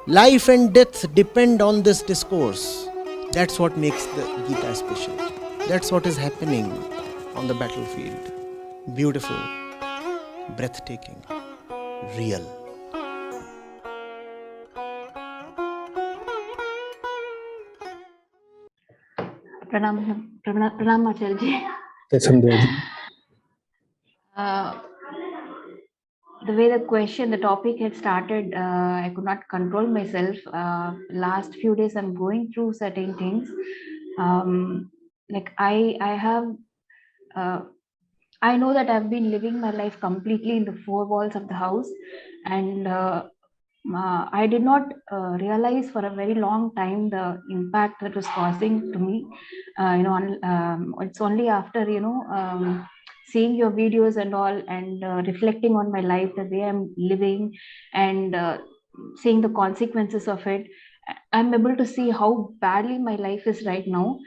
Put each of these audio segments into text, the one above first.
Life and death depend on this discourse. That's what makes the Gita special. That's what is happening on the battlefield. Beautiful, breathtaking, real. Pranam Acharya ji. Yes, Sandhya. The way the topic had started, I could not control myself. Last few days, I'm going through certain things. Like I know that I've been living my life completely in the four walls of the house, and I did not realize for a very long time the impact that was causing to me. It's only after seeing your videos and all, and reflecting on my life, the way I'm living, and seeing the consequences of it, I'm able to see how badly my life is right now.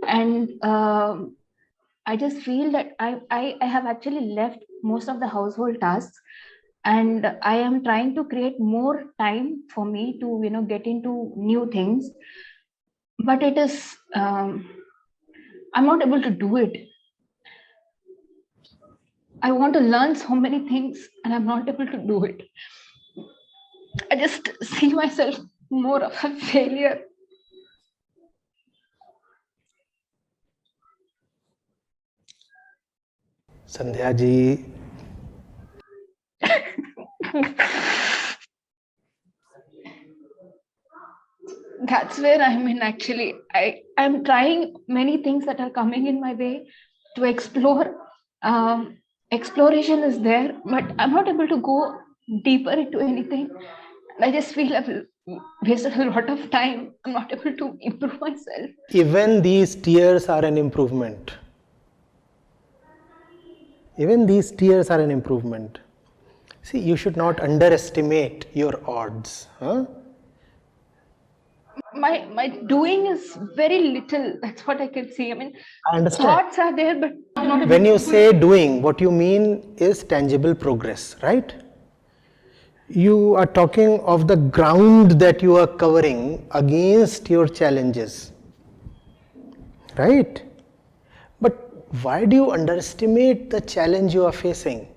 And I just feel that I have actually left most of the household tasks, and I am trying to create more time for me to get into new things, but it is I'm not able to do it. I want to learn so many things and I'm not able to do it. I just see myself more of a failure. Sandhya ji. That's where I'm in actually. I'm trying many things that are coming in my way to explore. Exploration is there, but I'm not able to go deeper into anything. I just feel I've wasted a lot of time. I'm not able to improve myself. Even these tears are an improvement. Even these tears are an improvement. See, you should not underestimate your odds. Huh? My doing is very little. That's what I can see. I mean, I understand. thoughts are there, but I'm not able When you to say doing, what you mean is tangible progress, right? You are talking of the ground that you are covering against your challenges, right? But why do you underestimate the challenge you are facing?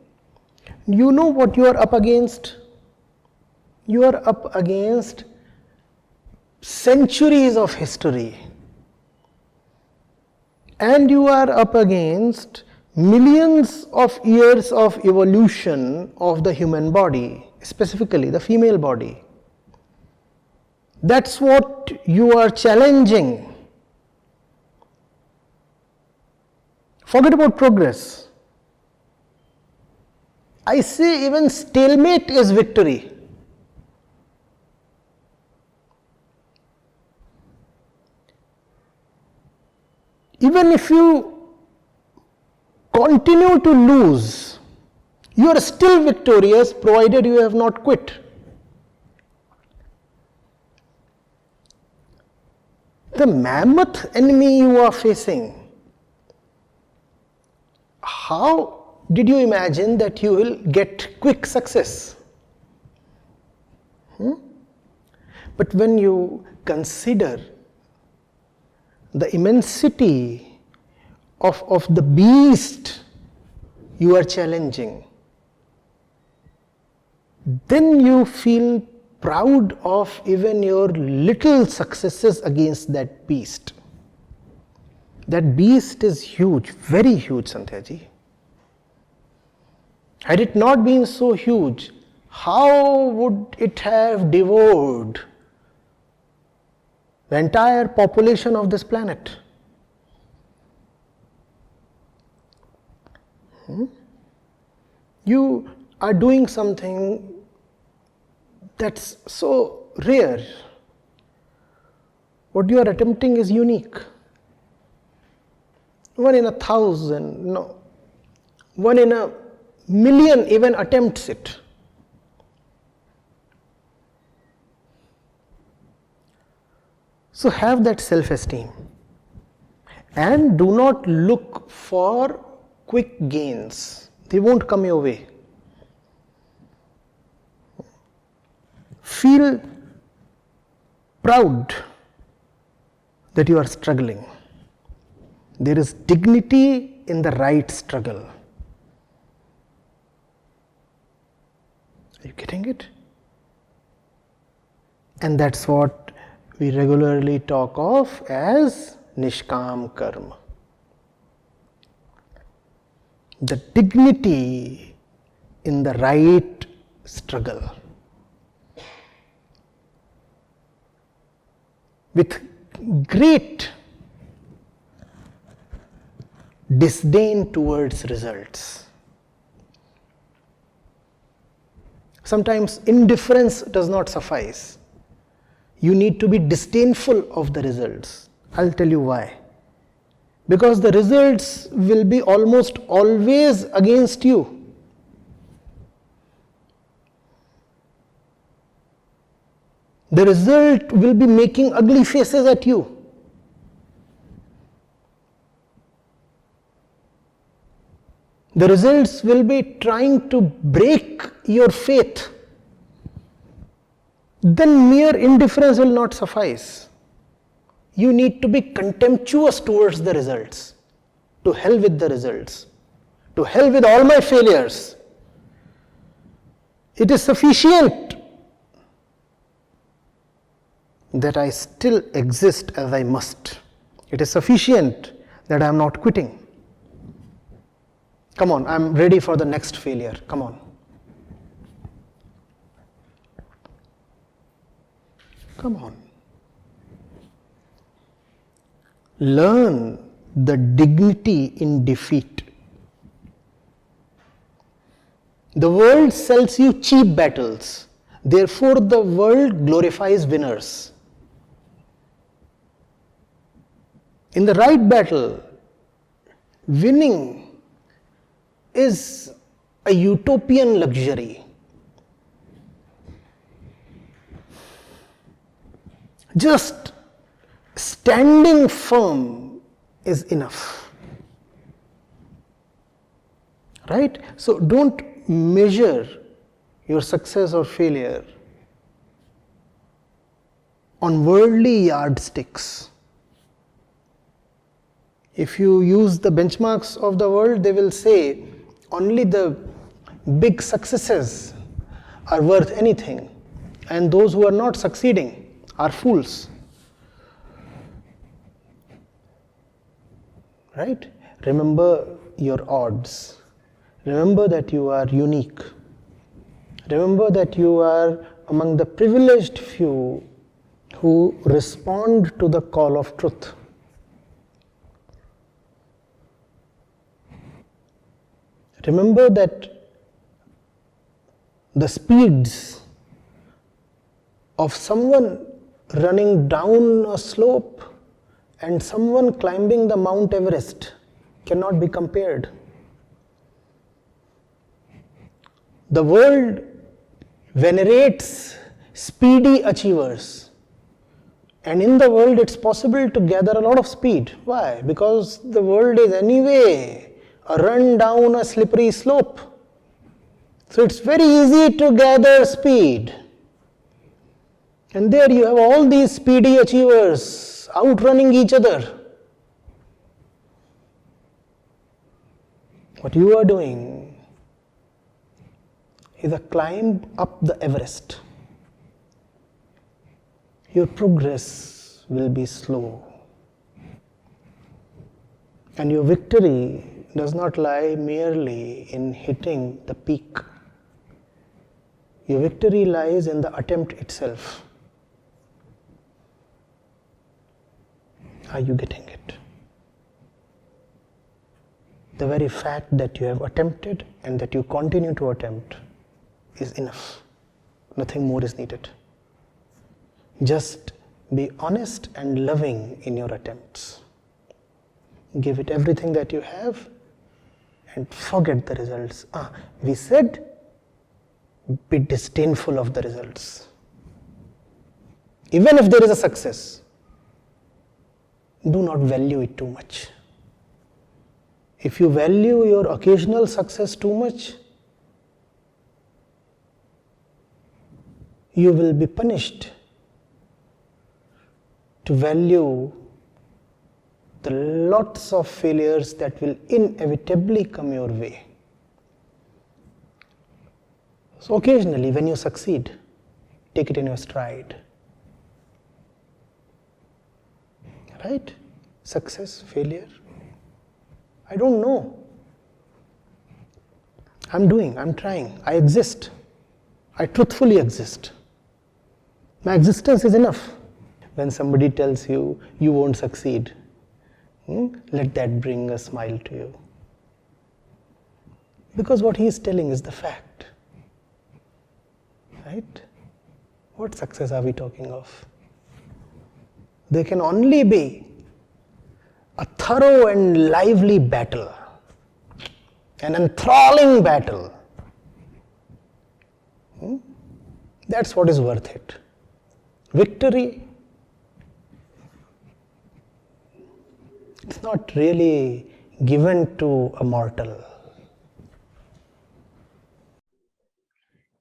You know what you are up against? You are up against centuries of history, and you are up against millions of years of evolution of the human body, specifically the female body. That's what you are challenging. Forget about progress. I say even stalemate is victory. Even if you continue to lose, you are still victorious provided you have not quit. The mammoth enemy you are facing, how did you imagine that you will get quick success? But when you consider the immensity of the beast you are challenging, then you feel proud of even your little successes against that beast. That beast is huge, very huge, Sandhya ji. Had it not been so huge, how would it have devoured the entire population of this planet? You are doing something that's so rare. What you are attempting is unique. 1 in 1,000, no, 1 in 1,000,000 even attempts it. So have that self-esteem and do not look for quick gains. They won't come your way. Feel proud that you are struggling. There is dignity in the right struggle. Are you getting it? And that's what we regularly talk of as Nishkam Karma. The dignity in the right struggle. With great disdain towards results. Sometimes indifference does not suffice. You need to be disdainful of the results. I'll tell you why. Because the results will be almost always against you. The result will be making ugly faces at you. The results will be trying to break your faith. Then mere indifference will not suffice. You need to be contemptuous towards the results. To hell with the results. To hell with all my failures. It is sufficient that I still exist as I must. It is sufficient that I am not quitting. Come on, I am ready for the next failure. Come on. Come on. Learn the dignity in defeat. The world sells you cheap battles. Therefore, the world glorifies winners. In the right battle, winning is a utopian luxury. Just standing firm is enough. Right? So don't measure your success or failure on worldly yardsticks. If you use the benchmarks of the world, they will say only the big successes are worth anything, and those who are not succeeding are fools. Right? Remember your odds. Remember that you are unique. Remember that you are among the privileged few who respond to the call of truth. Remember that the speeds of someone running down a slope and someone climbing the Mount Everest cannot be compared. The world venerates speedy achievers, and in the world it's possible to gather a lot of speed. Why? Because the world is anyway a run down a slippery slope. So it's very easy to gather speed. And there you have all these speedy achievers outrunning each other. What you are doing is a climb up the Everest. Your progress will be slow. And your victory does not lie merely in hitting the peak. Your victory lies in the attempt itself. Are you getting it? The very fact that you have attempted and that you continue to attempt is enough. Nothing more is needed. Just be honest and loving in your attempts. Give it everything that you have and forget the results. We said be disdainful of the results. Even if there is a success, do not value it too much. If you value your occasional success too much, you will be punished to value the lots of failures that will inevitably come your way. So occasionally when you succeed, take it in your stride. Right? Success, failure. I don't know. I'm trying, I exist. I truthfully exist. My existence is enough. When somebody tells you, you won't succeed, let that bring a smile to you. Because what he is telling is the fact. Right? What success are we talking of? There can only be a thorough and lively battle, an enthralling battle. That's what is worth it. Victory, it's not really given to a mortal.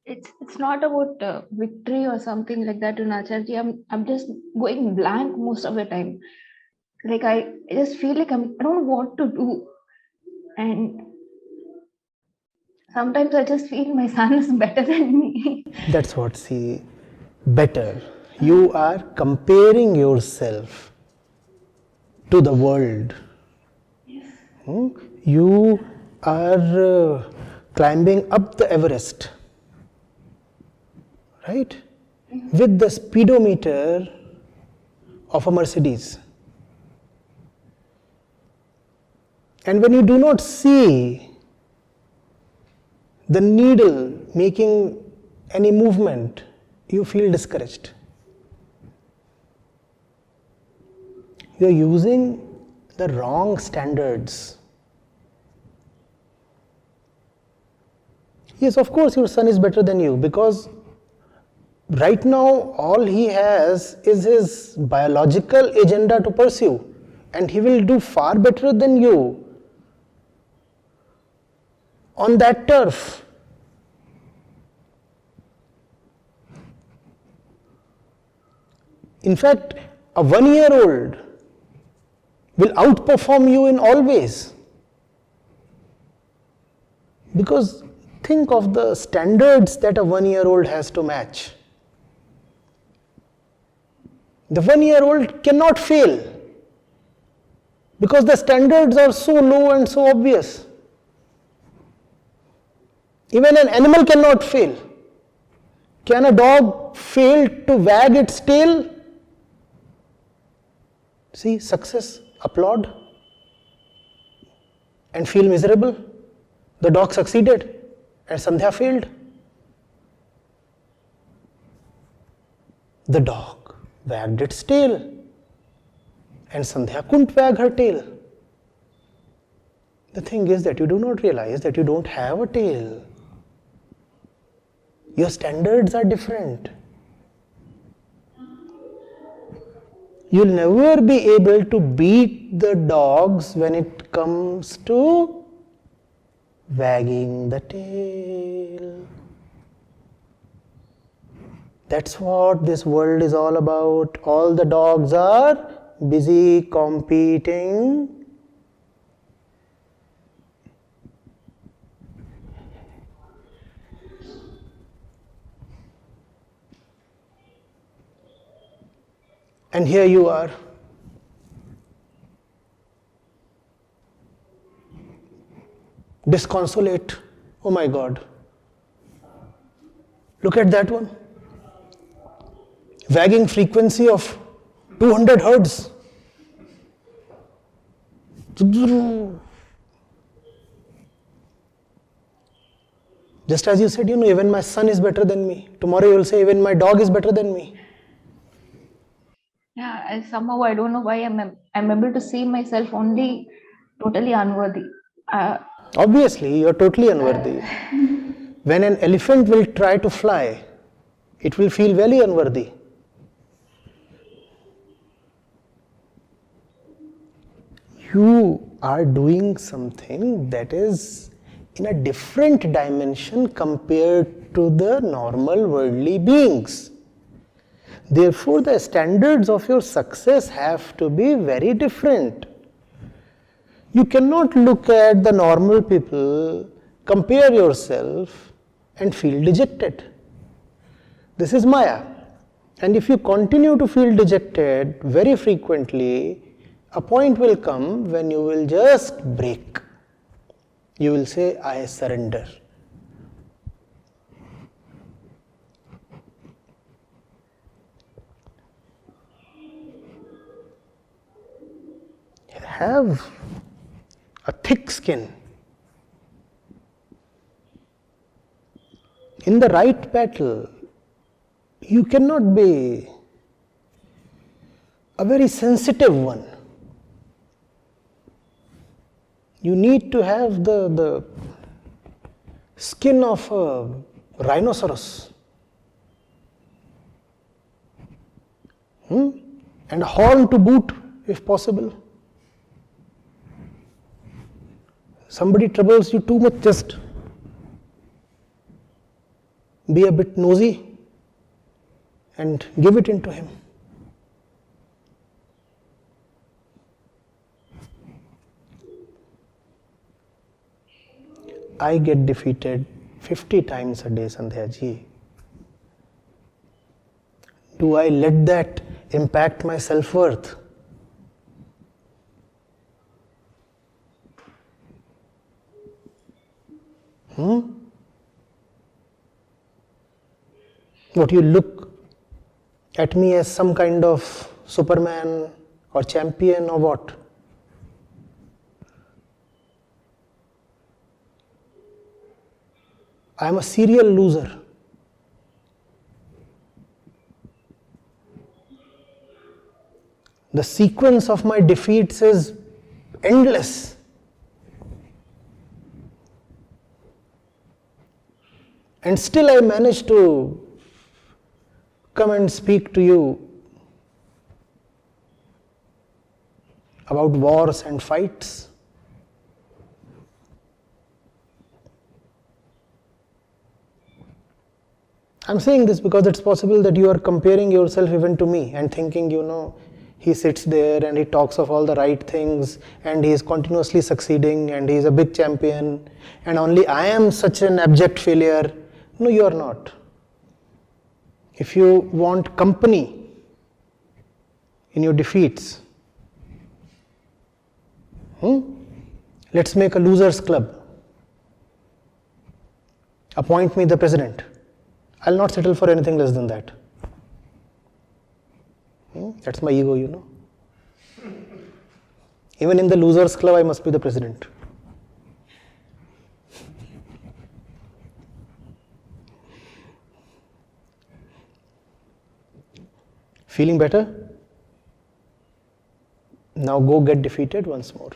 It's not about victory or something like that in Acharya. I'm just going blank most of the time. Like I just feel like I don't know what to do, and sometimes I just feel my son is better than me. That's what, see, better. You are comparing yourself to the world. You are climbing up the Everest, right? With the speedometer of a Mercedes. And when you do not see the needle making any movement, you feel discouraged. You are using the wrong standards. Yes, of course your son is better than you, because right now all he has is his biological agenda to pursue, and he will do far better than you on that turf. In fact, a 1-year-old will outperform you in all ways. Because think of the standards that a 1-year-old has to match. The 1-year-old cannot fail because the standards are so low and so obvious. Even an animal cannot fail. Can a dog fail to wag its tail? See, success, applaud, and feel miserable. The dog succeeded and Sandhya failed. The dog wagged its tail and Sandhya couldn't wag her tail. The thing is that you do not realize that you don't have a tail. Your standards are different. You'll never be able to beat the dogs when it comes to wagging the tail. That's what this world is all about. All the dogs are busy competing. And here you are. Disconsolate. Oh my God. Look at that one. Wagging frequency of 200 hertz. Just as you said, even my son is better than me. Tomorrow you will say, even my dog is better than me. Yeah, somehow I don't know why I'm able to see myself only totally unworthy. Obviously, you are totally unworthy. When an elephant will try to fly, it will feel very unworthy. You are doing something that is in a different dimension compared to the normal worldly beings. Therefore, the standards of your success have to be very different. You cannot look at the normal people, compare yourself and feel dejected. This is Maya. And if you continue to feel dejected very frequently, a point will come when you will just break. You will say, I surrender. Have a thick skin. In the right battle, you cannot be a very sensitive one. You need to have the skin of a rhinoceros. And a horn to boot, if possible. Somebody troubles you too much, just be a bit nosy and give it into him. I get defeated 50 times a day, Sandhya ji. Do I let that impact my self-worth? What, you look at me as some kind of Superman or champion or what? I am a serial loser. The sequence of my defeats is endless. And still I manage to come and speak to you about wars and fights. I'm saying this because it's possible that you are comparing yourself even to me and thinking, he sits there and he talks of all the right things and he is continuously succeeding and he is a big champion and only I am such an abject failure. No, you are not. If you want company in your defeats, let's make a losers club. Appoint me the president. I'll not settle for anything less than that. That's my ego, Even in the losers club, I must be the president. Feeling better? Now go get defeated once more.